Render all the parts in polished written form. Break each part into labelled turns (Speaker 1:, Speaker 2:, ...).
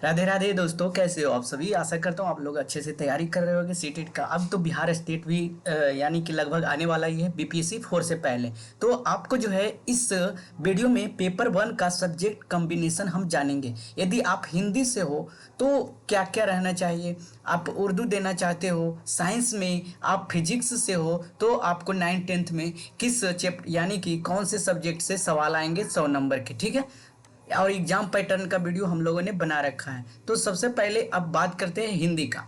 Speaker 1: राधे राधे दोस्तों, कैसे हो आप सभी। आशा करता हूँ आप लोग अच्छे से तैयारी कर रहे होंगे सीटेट का। अब तो बिहार स्टेट भी यानी कि लगभग आने वाला ही है बीपीएससी 4 से पहले। तो आपको जो है इस वीडियो में पेपर 1 का सब्जेक्ट कॉम्बिनेशन हम जानेंगे। यदि आप हिंदी से हो तो क्या क्या रहना चाहिए, आप उर्दू देना चाहते हो, साइंस में आप फिजिक्स से हो तो आपको 9th-10th में किस चैप्टर यानी कि कौन से सब्जेक्ट से सवाल आएंगे 100 नंबर के, ठीक है। और एग्जाम पैटर्न का वीडियो हम लोगों ने बना रखा है। तो सबसे पहले अब बात करते हैं हिंदी का।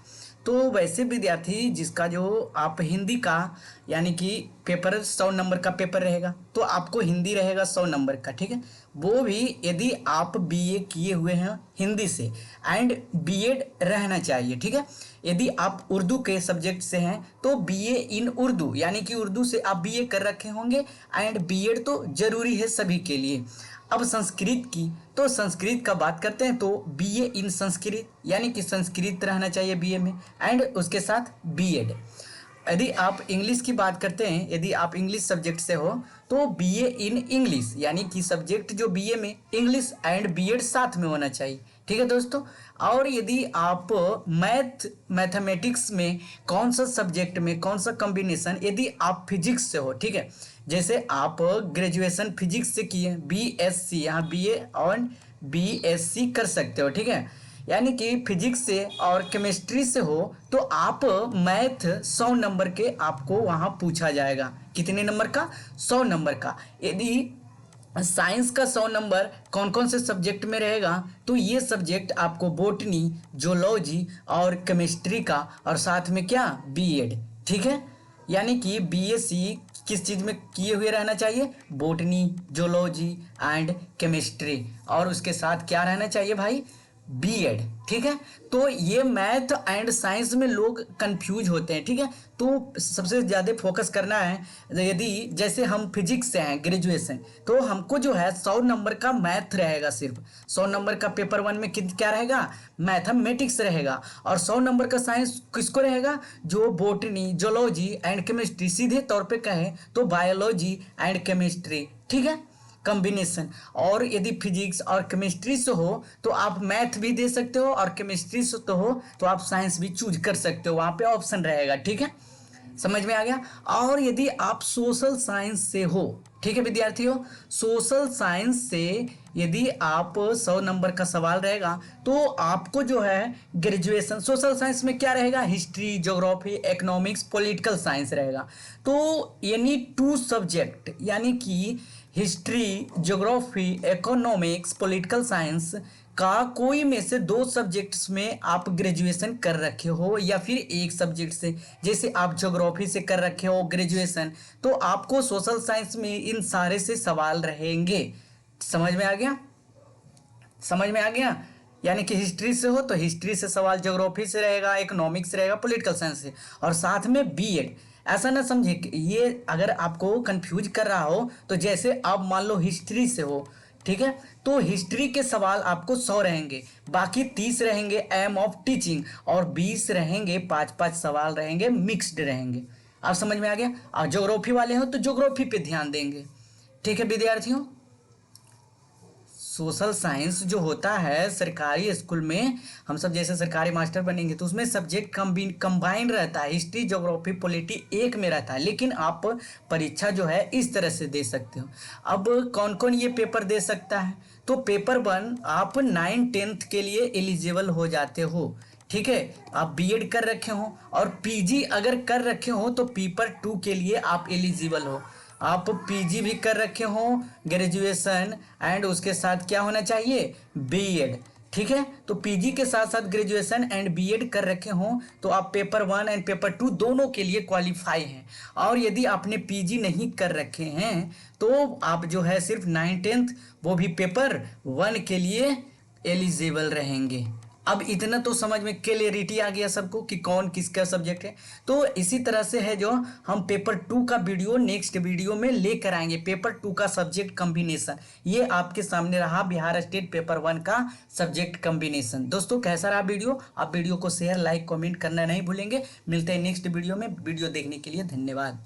Speaker 1: तो वैसे विद्यार्थी जिसका जो आप हिंदी का यानी कि पेपर 100 नंबर का पेपर रहेगा तो आपको हिंदी रहेगा 100 नंबर का, ठीक है। वो भी यदि आप बीए किए हुए हैं हिंदी से एंड बीएड रहना चाहिए, ठीक है। यदि आप उर्दू के सब्जेक्ट से हैं तो बीए इन उर्दू यानी कि उर्दू से आप बीए कर रखे होंगे एंड बीएड तो जरूरी है सभी के लिए। अब संस्कृत की, तो संस्कृत का बात करते हैं तो बीए इन संस्कृत यानी कि संस्कृत रहना चाहिए बीए में एंड उसके साथ बीएड। यदि आप इंग्लिश की बात करते हैं, यदि आप इंग्लिश सब्जेक्ट से हो तो बीए इन इंग्लिश यानी कि सब्जेक्ट जो बीए में इंग्लिश एंड बीएड साथ में होना चाहिए, ठीक है दोस्तों। और यदि आप मैथमेटिक्स में कौन सा सब्जेक्ट में कौन सा कॉम्बिनेशन, यदि आप फिजिक्स से हो, ठीक है, जैसे आप ग्रेजुएशन फिजिक्स से किए बीएससी, यहाँ बीए और बीएससी कर सकते हो, ठीक है। यानी कि फिजिक्स से और केमिस्ट्री से हो तो आप मैथ 100 नंबर के आपको वहाँ पूछा जाएगा। कितने नंबर का? 100 नंबर का। यदि साइंस का 100 नंबर कौन कौन से सब्जेक्ट में रहेगा तो ये सब्जेक्ट आपको बॉटनी, जूलॉजी और केमिस्ट्री का, और साथ में क्या, बीएड, ठीक है। यानी कि बीएससी किस चीज़ में किए हुए रहना चाहिए, बॉटनी, जूलॉजी एंड केमिस्ट्री, और उसके साथ क्या रहना चाहिए भाई, बीएड, ठीक है। तो ये मैथ एंड साइंस में लोग कंफ्यूज होते हैं, ठीक है। तो सबसे ज़्यादा फोकस करना है, यदि जैसे हम फिजिक्स से हैं ग्रेजुएशन तो हमको जो है 100 नंबर का मैथ रहेगा। सिर्फ 100 नंबर का पेपर 1 में क्या रहेगा, मैथमेटिक्स रहेगा। और 100 नंबर का साइंस किसको रहेगा, जो बॉटनी, जूलॉजी एंड केमिस्ट्री, सीधे तौर पे कहें तो बायोलॉजी एंड केमिस्ट्री, ठीक है, कॉम्बिनेशन। और यदि फिजिक्स और केमिस्ट्री से हो तो आप मैथ भी दे सकते हो, और केमिस्ट्री से तो हो तो आप साइंस भी चूज कर सकते हो, वहाँ पे ऑप्शन रहेगा, ठीक है। समझ में आ गया। और यदि आप सोशल साइंस से हो, ठीक है विद्यार्थियों, सोशल साइंस से यदि आप 100 नंबर का सवाल रहेगा तो आपको जो है ग्रेजुएशन सोशल साइंस में क्या रहेगा, history, geography, economics, political science रहेगा। तो यानी 2 सब्जेक्ट यानी कि history, geography, economics, political science का कोई में से 2 सब्जेक्ट्स में आप ग्रेजुएशन कर रखे हो, या फिर एक सब्जेक्ट से, जैसे आप ज्योग्राफी से कर रखे हो ग्रेजुएशन तो आपको सोशल साइंस में इन सारे से सवाल रहेंगे। समझ में आ गया, समझ में आ गया। यानी कि हिस्ट्री से हो तो हिस्ट्री से सवाल, ज्योग्राफी से रहेगा, इकोनॉमिक्स रहेगा, पॉलिटिकल साइंस से, और साथ में बीएड। ऐसा ना समझे कि ये अगर आपको कंफ्यूज कर रहा हो तो जैसे आप मान लो हिस्ट्री से हो, ठीक है, तो हिस्ट्री के सवाल आपको 100 रहेंगे, बाकी 30 रहेंगे एम ऑफ टीचिंग, और 20 रहेंगे, 5-5 सवाल रहेंगे, मिक्स्ड रहेंगे। आप समझ में आ गया। और ज्योग्राफी वाले हो तो ज्योग्राफी पे ध्यान देंगे, ठीक है विद्यार्थियों। सोशल साइंस जो होता है सरकारी स्कूल में, हम सब जैसे सरकारी मास्टर बनेंगे तो उसमें सब्जेक्ट कंबाइन रहता है, हिस्ट्री, ज्योग्राफी, पॉलिटी एक में रहता है, लेकिन आप परीक्षा जो है इस तरह से दे सकते हो। अब कौन कौन ये पेपर दे सकता है, तो पेपर 1 आप 9th-10th के लिए एलिजिबल हो जाते हो, ठीक है। आप बीएड कर रखे हो और पीजी अगर कर रखे हो तो पेपर 2 के लिए आप एलिजिबल हो। आप पीजी भी कर रखे हो ग्रेजुएशन एंड उसके साथ क्या होना चाहिए, बीएड, ठीक है। तो पीजी के साथ साथ ग्रेजुएशन एंड बीएड कर रखे हो तो आप पेपर 1 एंड पेपर 2 दोनों के लिए क्वालिफाई हैं। और यदि आपने पीजी नहीं कर रखे हैं तो आप जो है सिर्फ 9th-10th वो भी पेपर 1 के लिए एलिजिबल रहेंगे। अब इतना तो समझ में क्लियरिटी आ गया सबको कि कौन किसका सब्जेक्ट है। तो इसी तरह से है जो हम पेपर 2 का वीडियो नेक्स्ट वीडियो में लेकर आएंगे, पेपर 2 का सब्जेक्ट कॉम्बिनेशन। ये आपके सामने रहा बिहार स्टेट पेपर 1 का सब्जेक्ट कॉम्बिनेशन। दोस्तों कैसा रहा वीडियो, आप वीडियो को शेयर, लाइक, कमेंट करना नहीं भूलेंगे। मिलते हैं नेक्स्ट वीडियो में। वीडियो देखने के लिए धन्यवाद।